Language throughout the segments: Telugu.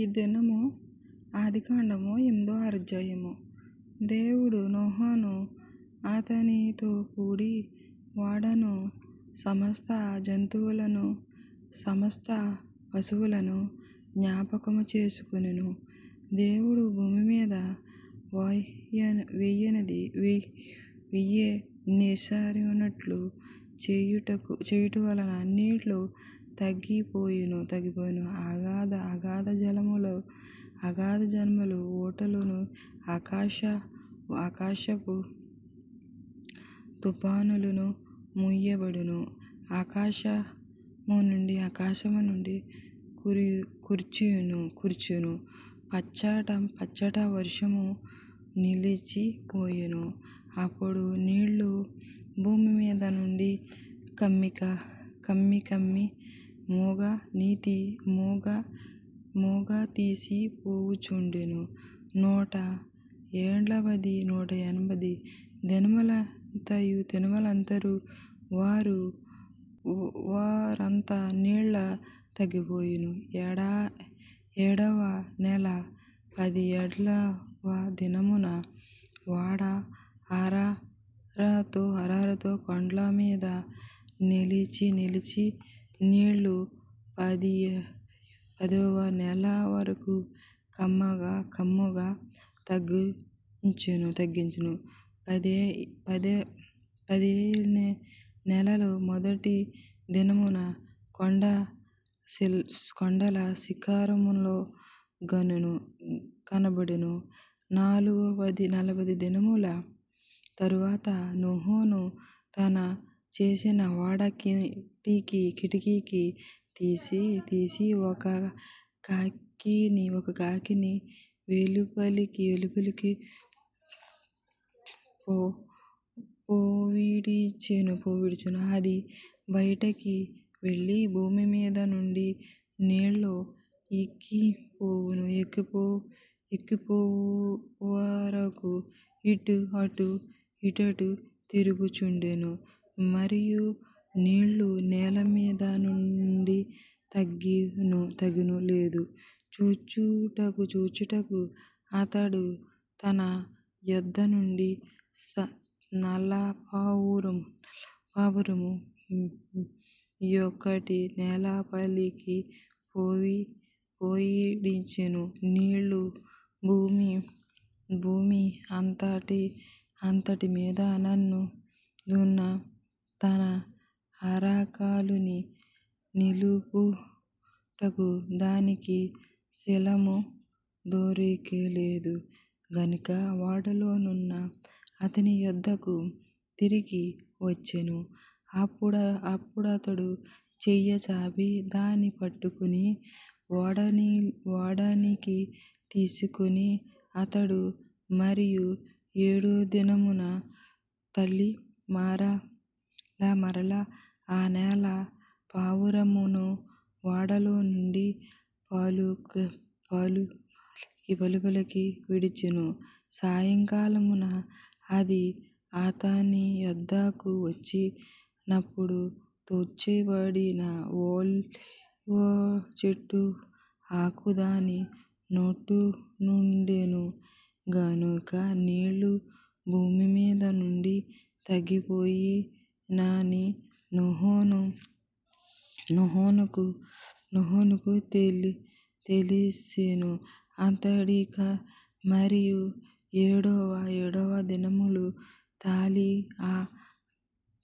ఈ దినము ఆదికాండము 8వ అధ్యాయము. దేవుడు నోహను అతనితో కూడి ఓడను సమస్త జంతువులను సమస్త పశువులను జ్ఞాపకము చేసుకొనెను. దేవుడు భూమి మీద వెయ్యనిసరినట్లు చేయుట వలన నీళ్లు తగ్గిపోయెను. అగాధ జలములు ఊటలును ఆకాశపు తుఫానులను మూయబడెను. ఆకాశము నుండి కురిచెను. పచ్చట వర్షము నిలిచిపోయెను. అప్పుడు నీళ్లు భూమి మీద నుండి కమ్మి మూగ తీసి పోవుచుండెను. 180 దినములంతయు వారంతా నీళ్ల తగ్గిపోయెను. 7వ నెల 17వ దినమున ఓడ అరారతు కొండల మీద నిలిచి నీళ్లు 10వ నెల వరకు కమ్ముగా తగ్గించెను. 10వ నెల మొదటి దినమున కొండల శిఖరములు కనబడెను. 40 దినముల తరువాత నోహను తన చేసిన ఓడ కిటికీ తీసి ఒక కాకిని వెలుపలికి పోవిడిచెను. అది బయటికి వెళ్ళి భూమి మీద నుండి నీళ్లు ఎక్కిపోవువరకు ఇటటు తిరుగుచుండెను. మరియు నీళ్లు నేల మీద నుండి తగ్గును లేదు. చూచుటకు అతడు తన యొద్ద నుండి నల్లపావురము యొక్కటి నేలపలికి పోయిడిచెను. నీళ్లు భూమి అంతటి మీద నున్న తన అరకాలుని నిలుపుటకు దానికి స్థలము దొరకలేదు గనుక ఓడలోనున్న అతని యొద్దకు తిరిగి వచ్చెను. అప్పుడతడు చెయ్యి చాపి దాని పట్టుకుని ఓడనికి తీసుకొని అతడు మరియు 7వ దినమున తల్లి మరల ఆ నేల పావురమును ఓడలో నుండి వెలుపలికి విడిచెను. సాయంకాలమున అది అతని యొద్దకు వచ్చినప్పుడు తూచబడిన ఒలీవ చెట్టు ఆకు దాని నోటనుండెను గనుక నీళ్లు భూమి మీద నుండి తగ్గిపోయినని నోహనుకు తెలిసెను. అతడిక మరియు 7వ దినమున తల్లి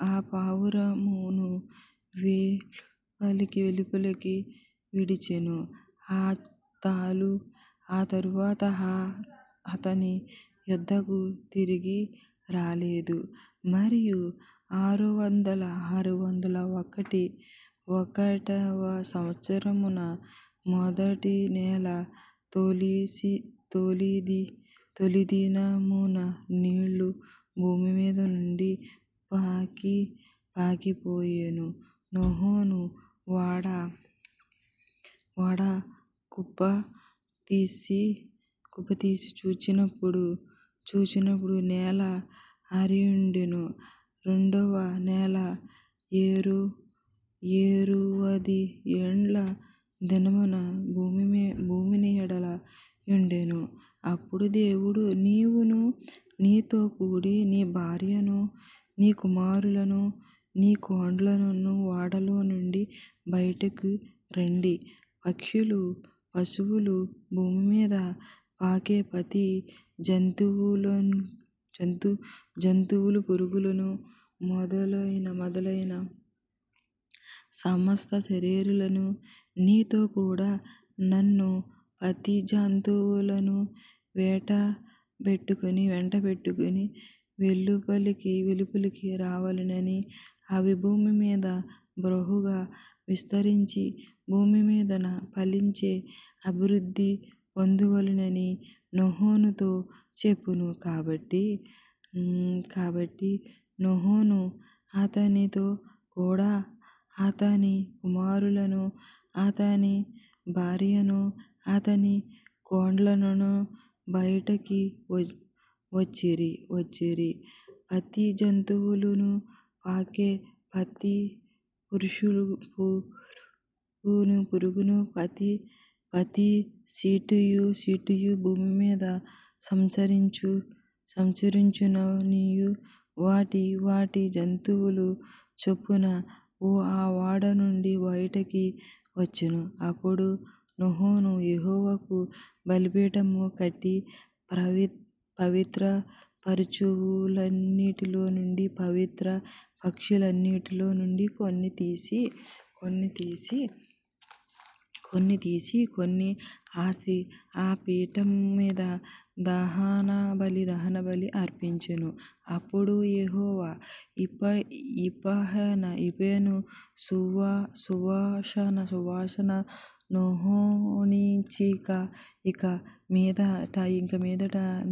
ఆ పావురమును వెలుపలికి విడిచెను. ఆ తరువాత అతని యొద్దకు తిరిగి రాలేదు. మరియు 601వ సంవత్సరమున మొదటి నెల తొలిదినమున నీళ్లు భూమి మీద నుండి పాకిపోయెను. నోహను ఓడ కుప్ప తీసి చూచినప్పుడు నేల ఆరియుండెను. 2వ నెల 7వ ఏండ్ల దినమున భూమిని ఎడల ఉండెను. అప్పుడు దేవుడు, నీవును నీతో కూడి నీ భార్యను నీ కుమారులను నీ కోండ్లను ఓడలో నుండి బయటకు రండి. పక్షులు, పశువులు, భూమి మీద పాకే ప్రతి జంతువులు, పురుగులను మొదలైన సమస్త శరీరులను నీతో కూడా నన్ను ప్రతి జంతువులను వెంట పెట్టుకుని వెలుపలికి రావాలనని, అవి భూమి మీద బహుగా విస్తరించి భూమి మీదన ఫలించి అభివృద్ధి పొందువలెనని నోహనుతో చెప్పెను. కాబట్టి నోహను అతనితో కూడా అతని కుమారులను అతని భార్యను అతని కోండ్లను బయటికి వచ్చిరి. ప్రతి జంతువును, పాకే ప్రతి పురుగును, ప్రతి చీటియు భూమి మీద సంచరించుననియు వాటి జంతువుల చొప్పున ఆ ఓడ నుండి బయటికి వచ్చెను. అప్పుడు నోహను యెహోవాకు బలిపీఠము కట్టి పవిత్ర పశువులన్నిటిలో నుండి పవిత్ర పక్షులన్నిటిలో నుండి కొన్ని తీసి ఆ పీఠం మీద దహనబలి అర్పించెను. అప్పుడు యెహోవా ఇఫెను సువాసన నోహనికిచ్చి, ఇక మీదట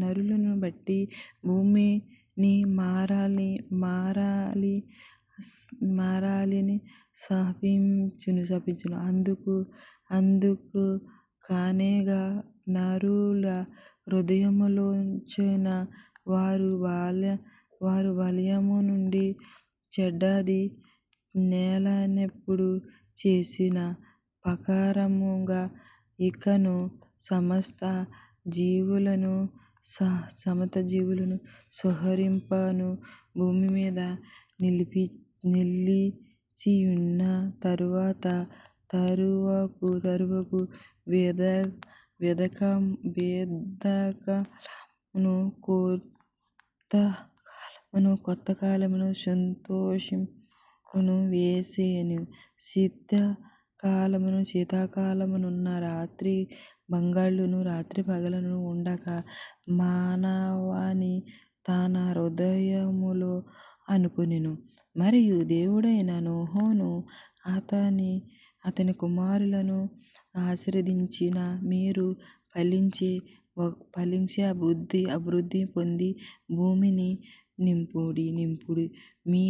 నరులను బట్టి భూమిని మారాలని శపించెను. అందుకు కానేగా నరుల హృదయములోనున్న వారి బల్యము నుండి చెడ్డది నేలనెప్పుడు చేసిన ప్రకారముగా ఇకను సమస్త జీవులను సంహరింపను. భూమి మీద నిలిచియున్న తరువాకు కొత్తకాలమును సంతోషమును వేసెను. శీతకాలమున రాత్రి పగలును ఉండక మానవాళి తన హృదయములో అనుకొనెను. మరియు దేవుడైన నోహను అతని కుమారులను ఆశీర్వదించిన, మీరు ఫలించి అభివృద్ధి పొంది భూమిని నింపుడి. మీ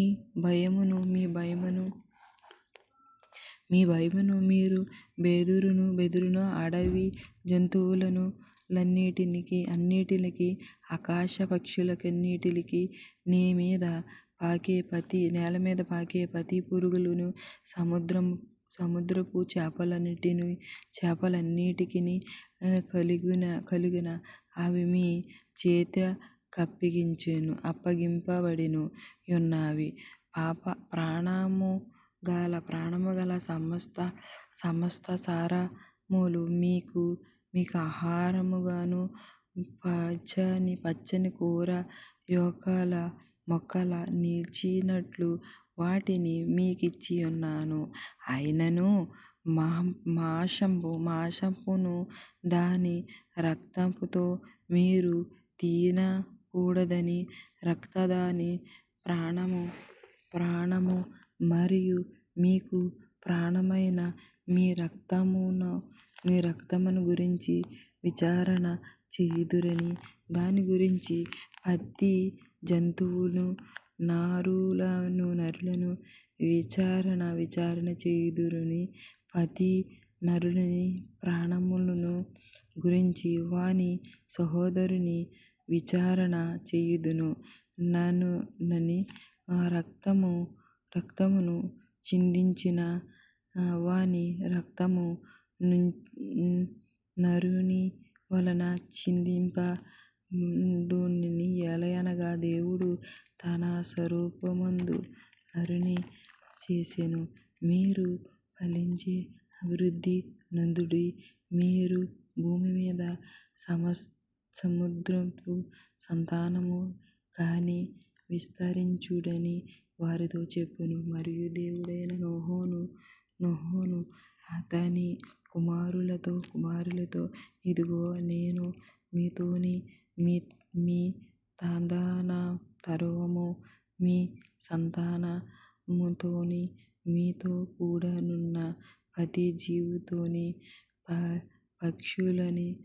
భయమును మీరు బెదరును అడవి జంతువులన్నిటికీ ఆకాశ పక్షులన్నిటికీ నేల మీద పాకే ప్రతి పురుగును సముద్రపు చేపలన్నిటికీ కలుగును. అవి మీ చేతికి అప్పగింపబడి యున్నవి. ప్రాణముగల సమస్త చరాములు మీకు ఆహారముగాను, పచ్చని కూర మొక్కలు నిలిచినట్లు వాటిని మీకిచ్చి ఉన్నాను. అయినను మాంసమును దాని రక్తముతో మీరు తినకూడదని, దాని ప్రాణము మరియు మీకు ప్రాణమైన మీ రక్తమును గురించి విచారణ చేయుదురని, దాని గురించి ప్రతి జంతువును నరులను విచారణ చేయుదురని, ప్రతి నరుని ప్రాణమును గురించి వాని సహోదరుని విచారణ చేయుదును నని, రక్తమును చిందించిన వాని రక్తము నరుని వలన చిందింపబడును. ఎలయనగా దేవుడు తన స్వరూపమందు నరుని చేసెను. మీరు ఫలించి అభివృద్ధి నొందుడి. మీరు భూమిమీద సముద్రపు సంతానము కాని విస్తరించుడని వారితో చెప్పెను. మరియు దేవుడైన నోహను అతని కుమారులతో ఇదిగో, నేను మీతోని మీ తదనంతరము మీ సంతానముతోని మీతో కూడానున్న ప్రతి జీవితోని పక్షులని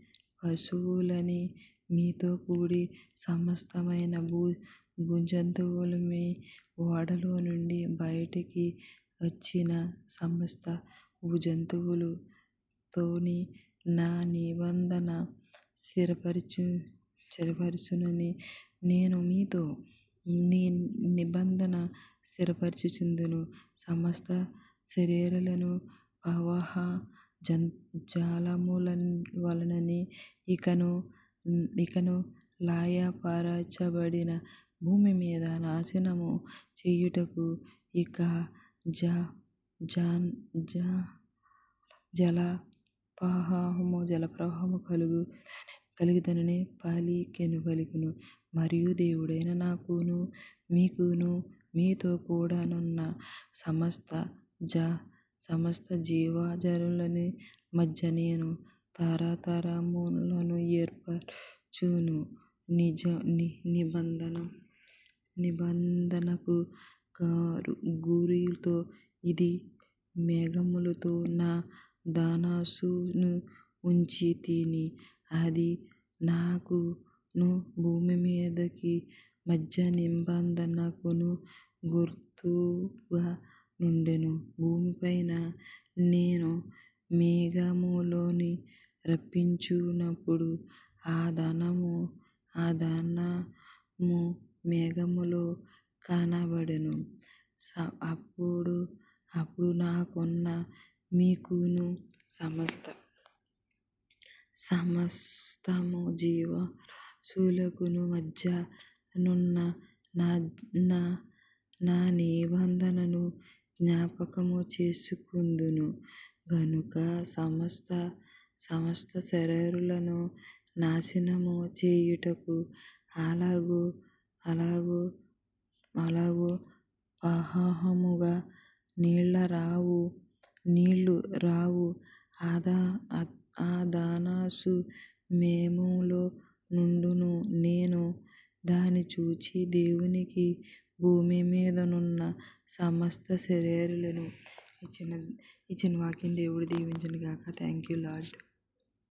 పశువులని మీతో కూడి సమస్తమైన భూజంతువులమీ ఓడలో నుండి బయటికి వచ్చిన సమస్త భూజంతువులతోని నా నిబంధన స్థిరపరచునని నేను మీతో నిబంధన స్థిరపరచుచుందును. సమస్త శరీరులను ప్రవాహ జలముల వలనని ఇకను లయపరచబడిన భూమి మీద నాశనము చేయుటకు ఇక జలప్రవాహము కలుగుదనని పలికెను. మరియు దేవుడైన నాకును మీకును మీతో కూడానున్న సమస్త జీవజాతుల మధ్య నేను తరతరములను ఏర్పరచును నిబంధనకు గురితో ఇది మేఘములతో నా ధనస్సును ఉంచితిని. అది నాకును భూమి మీదకి మధ్య నిబంధనకు గుర్తుగా నుండెను. భూమిపైన నేను మేఘములను రప్పించునప్పుడు ఆ ధనము మేఘములో కనబడెను. అప్పుడు నాకును మీకును సమస్తము జీవరాశులకును మధ్య నున్న నా నిబంధనను జ్ఞాపకము చేసుకొందును గనుక సమస్త శరీరులను నాశనము చేయుటకు అలాగు ప్రవాహముగా నీళ్ళు రావు. ఆ ధనస్సు మేఘములో నుండును. నేను దాని చూచి దేవునికి భూమి మీదనున్న సమస్త శరీరులను ఇచ్చిన వాక్యం దేవుడు దీవించును గాక. Thank you lord.